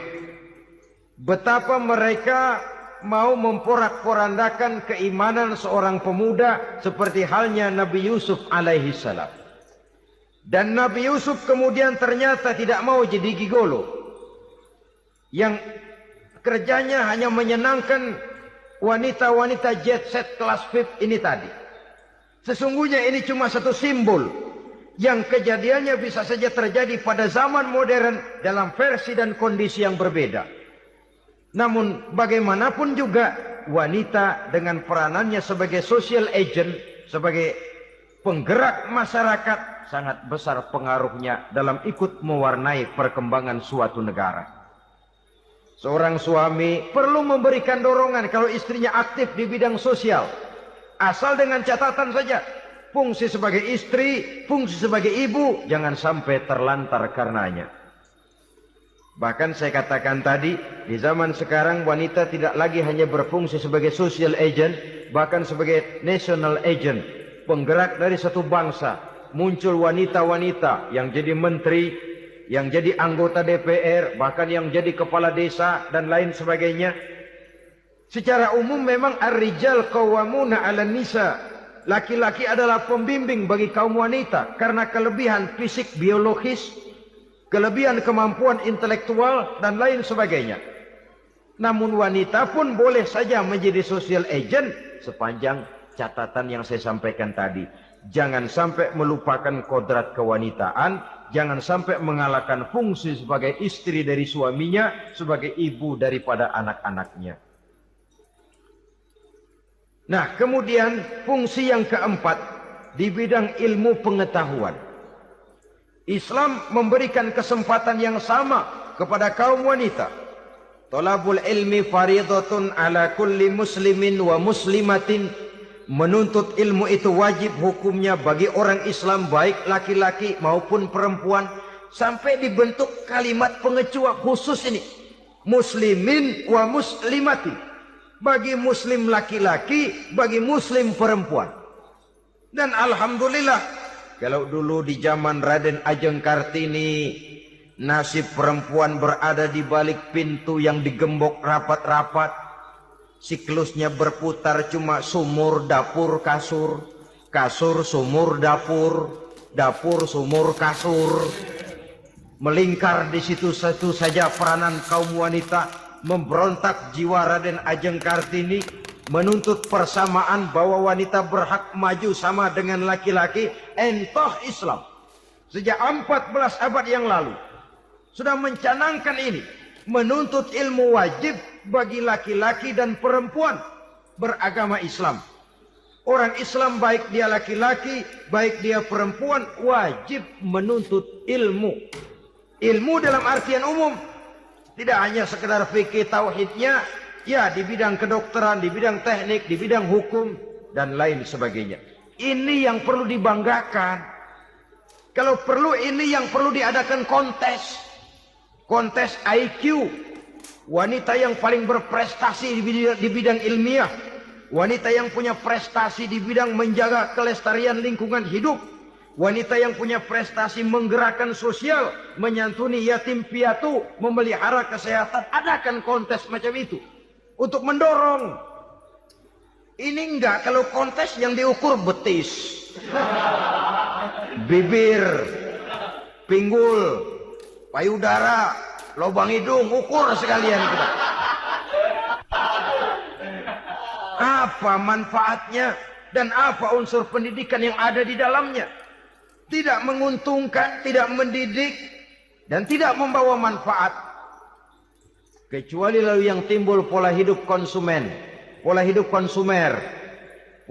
A: Betapa mereka mau memporak-porandakan keimanan seorang pemuda seperti halnya Nabi Yusuf alaihi salam. Dan Nabi Yusuf kemudian ternyata tidak mau jadi gigolo, yang kerjanya hanya menyenangkan wanita-wanita jet set kelas VIP ini tadi. Sesungguhnya ini cuma satu simbol yang kejadiannya bisa saja terjadi pada zaman modern dalam versi dan kondisi yang berbeda. Namun bagaimanapun juga wanita dengan peranannya sebagai social agent, sebagai penggerak masyarakat, sangat besar pengaruhnya dalam ikut mewarnai perkembangan suatu negara. Seorang suami perlu memberikan dorongan kalau istrinya aktif di bidang sosial. Asal dengan catatan saja, fungsi sebagai istri, fungsi sebagai ibu, jangan sampai terlantar karenanya. Bahkan saya katakan tadi, di zaman sekarang wanita tidak lagi hanya berfungsi sebagai social agent, bahkan sebagai national agent, penggerak dari satu bangsa. Muncul wanita-wanita yang jadi menteri, yang jadi anggota DPR, bahkan yang jadi kepala desa dan lain sebagainya. Secara umum memang ar-rijal qawwamuna 'alan nisa. Laki-laki adalah pembimbing bagi kaum wanita karena kelebihan fisik biologis, kelebihan kemampuan intelektual dan lain sebagainya. Namun wanita pun boleh saja menjadi social agent sepanjang catatan yang saya sampaikan tadi. Jangan sampai melupakan kodrat kewanitaan, jangan sampai mengalahkan fungsi sebagai istri dari suaminya, sebagai ibu daripada anak-anaknya. Nah, kemudian fungsi yang keempat di bidang ilmu pengetahuan. Islam memberikan kesempatan yang sama kepada kaum wanita. Thalabul ilmi faridatun ala kulli muslimin wa muslimatin. Menuntut ilmu itu wajib hukumnya bagi orang Islam, baik laki-laki maupun perempuan. Sampai dibentuk kalimat pengecuali khusus ini. Muslimin wa muslimatin. Bagi muslim laki-laki, bagi muslim perempuan. Dan alhamdulillah, kalau dulu di zaman Raden Ajeng Kartini, nasib perempuan berada di balik pintu yang digembok rapat-rapat. Siklusnya berputar cuma sumur, dapur, kasur. Kasur, sumur, dapur. Dapur, sumur, kasur. Melingkar di situ satu saja peranan kaum wanita. Memberontak jiwa Raden Ajeng Kartini. Menuntut persamaan bahwa wanita berhak maju sama dengan laki-laki. Entah Islam sejak 14 abad yang lalu sudah mencanangkan ini. Menuntut ilmu wajib bagi laki-laki dan perempuan beragama Islam. Orang Islam baik dia laki-laki, baik dia perempuan, wajib menuntut ilmu. Ilmu dalam artian umum. Tidak hanya sekedar fikih tauhidnya, ya di bidang kedokteran, di bidang teknik, di bidang hukum, dan lain sebagainya. Ini yang perlu dibanggakan. Kalau perlu ini yang perlu diadakan kontes. Kontes IQ. Wanita yang paling berprestasi di bidang ilmiah. Wanita yang punya prestasi di bidang menjaga kelestarian lingkungan hidup. Wanita yang punya prestasi menggerakkan sosial, menyantuni yatim piatu, memelihara kesehatan. Adakan kontes macam itu untuk mendorong. Ini enggak, kalau kontes yang diukur betis, bibir, pinggul, payudara, lubang hidung, ukur sekalian kita. Apa manfaatnya dan apa unsur pendidikan yang ada di dalamnya? Tidak menguntungkan, tidak mendidik, dan tidak membawa manfaat. Kecuali lalu yang timbul pola hidup konsumen, pola hidup konsumer,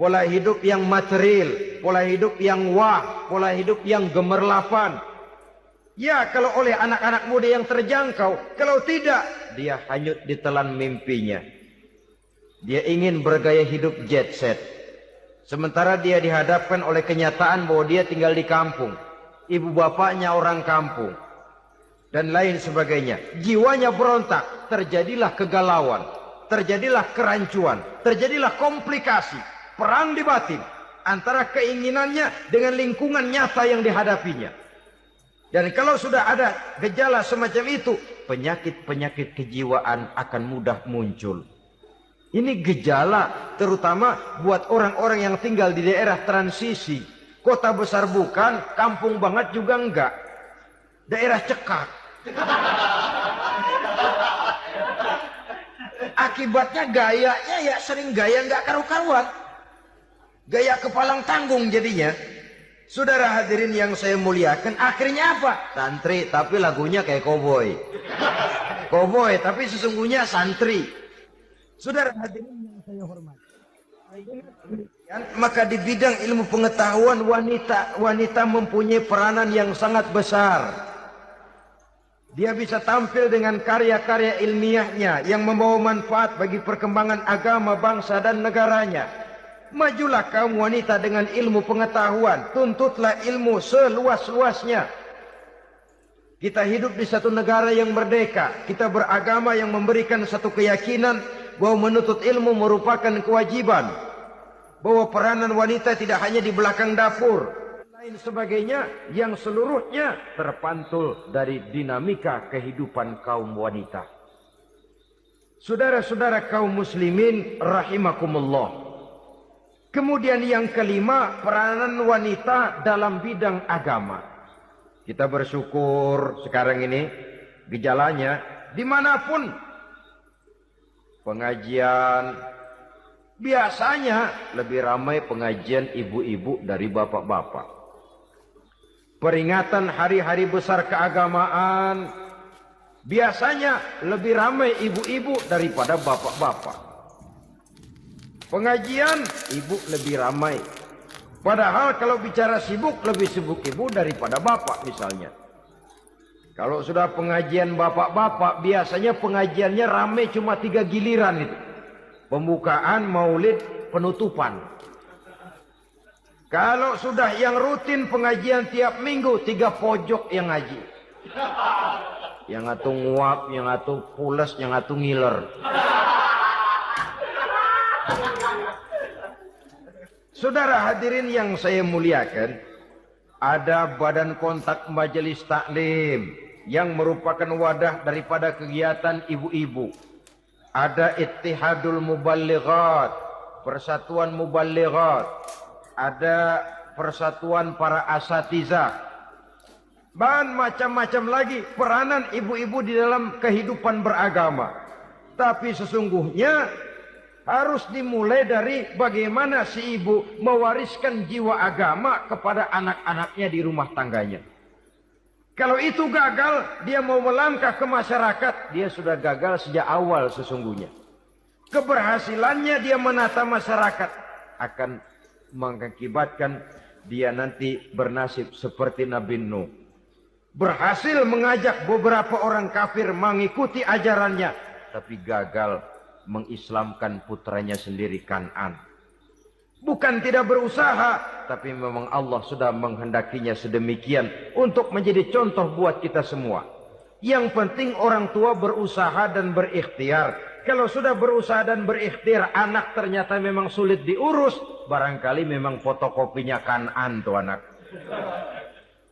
A: pola hidup yang material, pola hidup yang wah, pola hidup yang gemerlapan. Ya, kalau oleh anak-anak muda yang terjangkau, kalau tidak, dia hanyut ditelan mimpinya. Dia ingin bergaya hidup jet set. Sementara dia dihadapkan oleh kenyataan bahwa dia tinggal di kampung. Ibu bapaknya orang kampung. Dan lain sebagainya. Jiwanya berontak. Terjadilah kegalauan. Terjadilah kerancuan. Terjadilah komplikasi. Perang di batin. Antara keinginannya dengan lingkungan nyata yang dihadapinya. Dan kalau sudah ada gejala semacam itu, penyakit-penyakit kejiwaan akan mudah muncul. Ini gejala terutama buat orang-orang yang tinggal di daerah transisi. Kota besar bukan, kampung banget juga enggak. Daerah cekak. Akibatnya gayanya ya sering gaya enggak karu-karuan. Gaya kepalang tanggung jadinya. Saudara hadirin yang saya muliakan, akhirnya apa? Santri, tapi lagunya kayak koboi. Koboi, tapi sesungguhnya santri. Saudara hadirin yang saya hormati. Maka di bidang ilmu pengetahuan wanita mempunyai peranan yang sangat besar. Dia bisa tampil dengan karya-karya ilmiahnya yang membawa manfaat bagi perkembangan agama, bangsa dan negaranya. Majulah kaum wanita dengan ilmu pengetahuan. Tuntutlah ilmu seluas-luasnya. Kita hidup di satu negara yang merdeka. Kita beragama yang memberikan satu keyakinan bahwa menuntut ilmu merupakan kewajiban. Bahwa peranan wanita tidak hanya di belakang dapur. Lain sebagainya yang seluruhnya terpantul dari dinamika kehidupan kaum wanita. Saudara-saudara kaum muslimin rahimakumullah. Kemudian yang kelima, peranan wanita dalam bidang agama. Kita bersyukur sekarang ini gejalanya dimanapun pengajian biasanya lebih ramai pengajian ibu-ibu dari bapak-bapak. Peringatan hari-hari besar keagamaan biasanya lebih ramai ibu-ibu daripada bapak-bapak. Pengajian ibu lebih ramai. Padahal kalau bicara sibuk, lebih sibuk ibu daripada bapak misalnya. Kalau sudah pengajian bapak-bapak, biasanya pengajiannya ramai cuma 3 giliran itu. Pembukaan, maulid, penutupan. Kalau sudah yang rutin pengajian tiap minggu, 3 pojok yang ngaji. Yang atu nguap, yang atu pules, yang atu ngiler. Saudara hadirin yang saya muliakan, ada badan kontak majelis taklim yang merupakan wadah daripada kegiatan ibu-ibu. Ada Ittihadul Muballighat, Persatuan Muballighat. Ada Persatuan Para Asatizah. Dan macam-macam lagi peranan ibu-ibu di dalam kehidupan beragama. Tapi sesungguhnya harus dimulai dari bagaimana si ibu mewariskan jiwa agama kepada anak-anaknya di rumah tangganya. Kalau itu gagal, dia mau melangkah ke masyarakat, dia sudah gagal sejak awal sesungguhnya. Keberhasilannya dia menata masyarakat akan mengakibatkan dia nanti bernasib seperti Nabi Nuh. Berhasil mengajak beberapa orang kafir mengikuti ajarannya, tapi gagal mengislamkan putranya sendiri Kan'an. Bukan tidak berusaha, tapi memang Allah sudah menghendakinya sedemikian untuk menjadi contoh buat kita semua. Yang penting orang tua berusaha dan berikhtiar. Kalau sudah berusaha dan berikhtiar, anak ternyata memang sulit diurus, barangkali memang fotokopinya Kan'an tuh anak.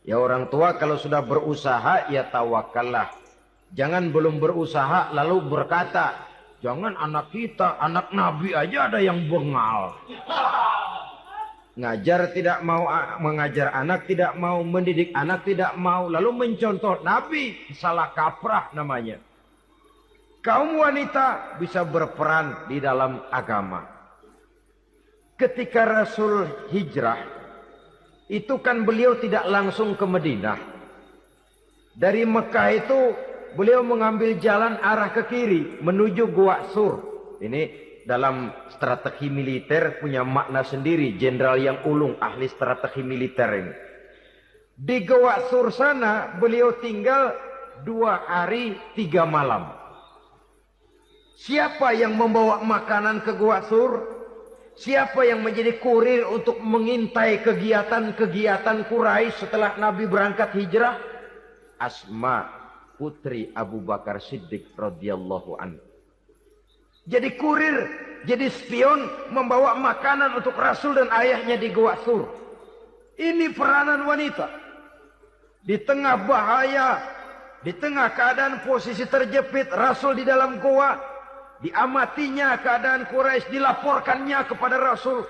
A: Ya orang tua kalau sudah berusaha, ya tawakallah. Jangan belum berusaha lalu berkata, jangan anak kita, anak Nabi aja ada yang bengal. Ngajar tidak mau, mengajar anak tidak mau, mendidik anak tidak mau, lalu mencontoh Nabi, salah kaprah namanya. Kaum wanita bisa berperan di dalam agama. Ketika Rasul hijrah, itu kan beliau tidak langsung ke Madinah. Dari Mekah itu beliau mengambil jalan arah ke kiri menuju Gua Sur. Ini dalam strategi militer punya makna sendiri. Jenderal yang ulung, ahli strategi militer ini. Di Gua Sur sana beliau tinggal 2 hari 3 malam. Siapa yang membawa makanan ke Gua Sur? Siapa yang menjadi kurir untuk mengintai kegiatan-kegiatan Quraisy setelah Nabi berangkat hijrah? Asma, putri Abu Bakar Siddiq radhiyallahu anhu. Jadi kurir, jadi spion, membawa makanan untuk Rasul dan ayahnya di Gua Sur. Ini peranan wanita. Di tengah bahaya, di tengah keadaan posisi terjepit, Rasul di dalam gua, diamatinya keadaan Quraisy, dilaporkannya kepada Rasul.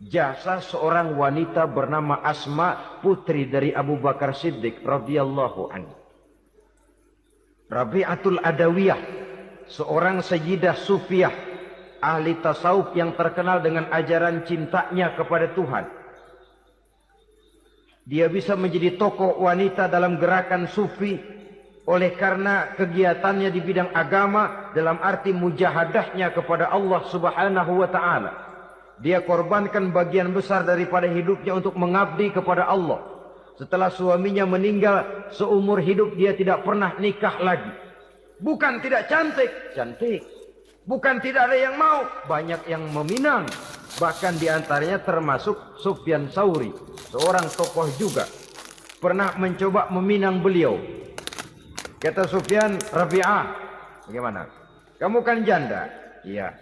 A: Jasa seorang wanita bernama Asma, putri dari Abu Bakar Siddiq radhiyallahu anhu. Rabi'atul Adawiyah, seorang sayyidah sufiyah, ahli tasawuf yang terkenal dengan ajaran cintanya kepada Tuhan. Dia bisa menjadi tokoh wanita dalam gerakan sufi oleh karena kegiatannya di bidang agama dalam arti mujahadahnya kepada Allah Subhanahu wa taala. Dia korbankan bagian besar daripada hidupnya untuk mengabdi kepada Allah. Setelah suaminya meninggal, seumur hidup dia tidak pernah nikah lagi. Bukan tidak cantik, cantik. Bukan tidak ada yang mau, banyak yang meminang. Bahkan diantaranya termasuk Sufyan Tsauri, seorang tokoh juga. Pernah mencoba meminang beliau. Kata Sufyan, Rabi'ah, bagaimana? Kamu kan janda? Iya.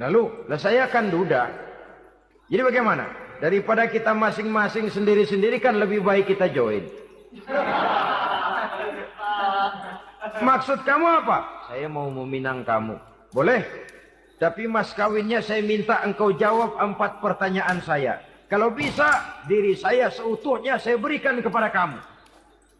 A: Lalu, lah saya kan duda. Jadi bagaimana? Daripada kita masing-masing sendiri-sendiri kan lebih baik kita join. Maksud kamu apa? Saya mau meminang kamu. Boleh. Tapi mas kawinnya saya minta engkau jawab 4 pertanyaan saya. Kalau bisa, diri saya seutuhnya saya berikan kepada kamu.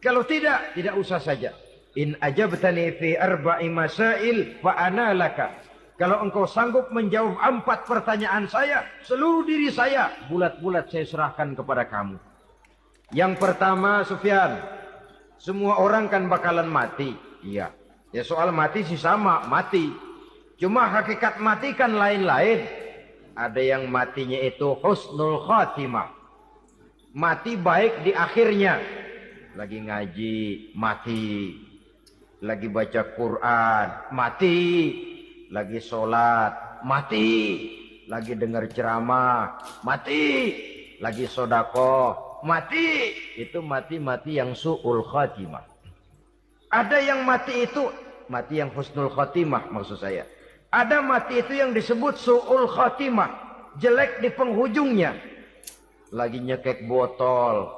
A: Kalau tidak, tidak usah saja. In ajabtani fi 4 masail fa ana laka. Kalau engkau sanggup menjawab 4 pertanyaan saya, seluruh diri saya bulat-bulat saya serahkan kepada kamu. Yang pertama, Sufyan, semua orang kan bakalan mati. Iya. Ya soal mati sih sama, mati. Cuma hakikat mati kan lain-lain. Ada yang matinya itu husnul khatimah. Mati baik di akhirnya. Lagi ngaji, mati. Lagi baca Quran, mati. Lagi sholat, mati. Lagi dengar ceramah, mati. Lagi sodakoh, mati. Itu mati-mati yang su'ul khatimah. Ada yang mati itu, mati yang husnul khatimah maksud saya. Ada mati itu yang disebut su'ul khatimah, jelek di penghujungnya. Lagi nyekek botol,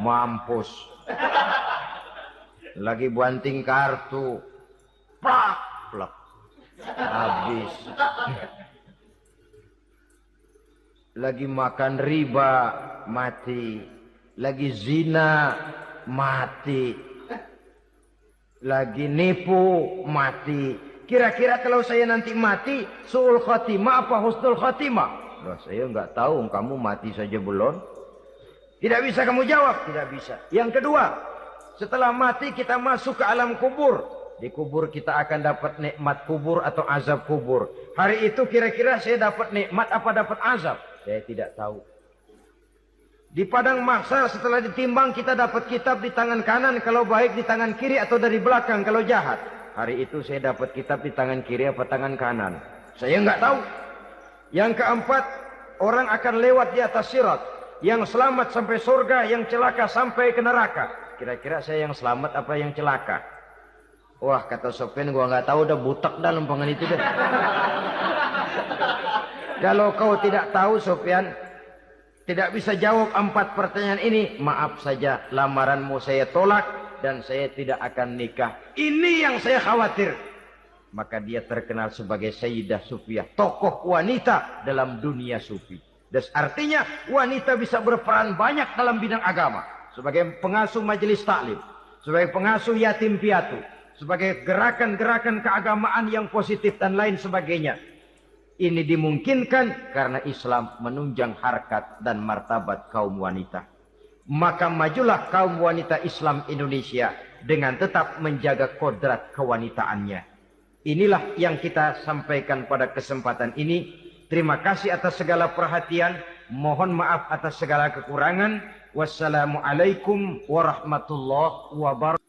A: mampus. Lagi banting kartu, plak, plak. Habis. Lagi makan riba, mati. Lagi zina, mati. Lagi nipu, mati. Kira-kira kalau saya nanti mati, su'ul khatimah apa husnul khatimah? Loh, saya nggak tahu, kamu mati saja belum. Tidak bisa kamu jawab? Tidak bisa. Yang kedua, setelah mati kita masuk ke alam kubur. Di kubur kita akan dapat nikmat kubur atau azab kubur. Hari itu kira-kira saya dapat nikmat apa dapat azab? Saya tidak tahu. Di padang mahsyar setelah ditimbang kita dapat kitab di tangan kanan kalau baik, di tangan kiri atau dari belakang kalau jahat. Hari itu saya dapat kitab di tangan kiri apa tangan kanan? Saya nggak tahu. Yang keempat, orang akan lewat di atas sirat. Yang selamat sampai surga, yang celaka sampai ke neraka. Kira-kira saya yang selamat apa yang celaka? Wah, kata Sofyan, gua nggak tahu, udah butak dah lempangan itu deh. Kalau kau tidak tahu, Sofyan, tidak bisa jawab 4 pertanyaan ini, maaf saja, lamaranmu saya tolak dan saya tidak akan nikah. Ini yang saya khawatir. Maka dia terkenal sebagai Sayyidah Sufiyah, tokoh wanita dalam dunia sufi. Dan artinya wanita bisa berperan banyak dalam bidang agama. Sebagai pengasuh majelis taklim, sebagai pengasuh yatim piatu, sebagai gerakan-gerakan keagamaan yang positif dan lain sebagainya. Ini dimungkinkan karena Islam menunjang harkat dan martabat kaum wanita. Maka majulah kaum wanita Islam Indonesia dengan tetap menjaga kodrat kewanitaannya. Inilah yang kita sampaikan pada kesempatan ini. Terima kasih atas segala perhatian. Mohon maaf atas segala kekurangan. Wassalamualaikum warahmatullahi wabarakatuh.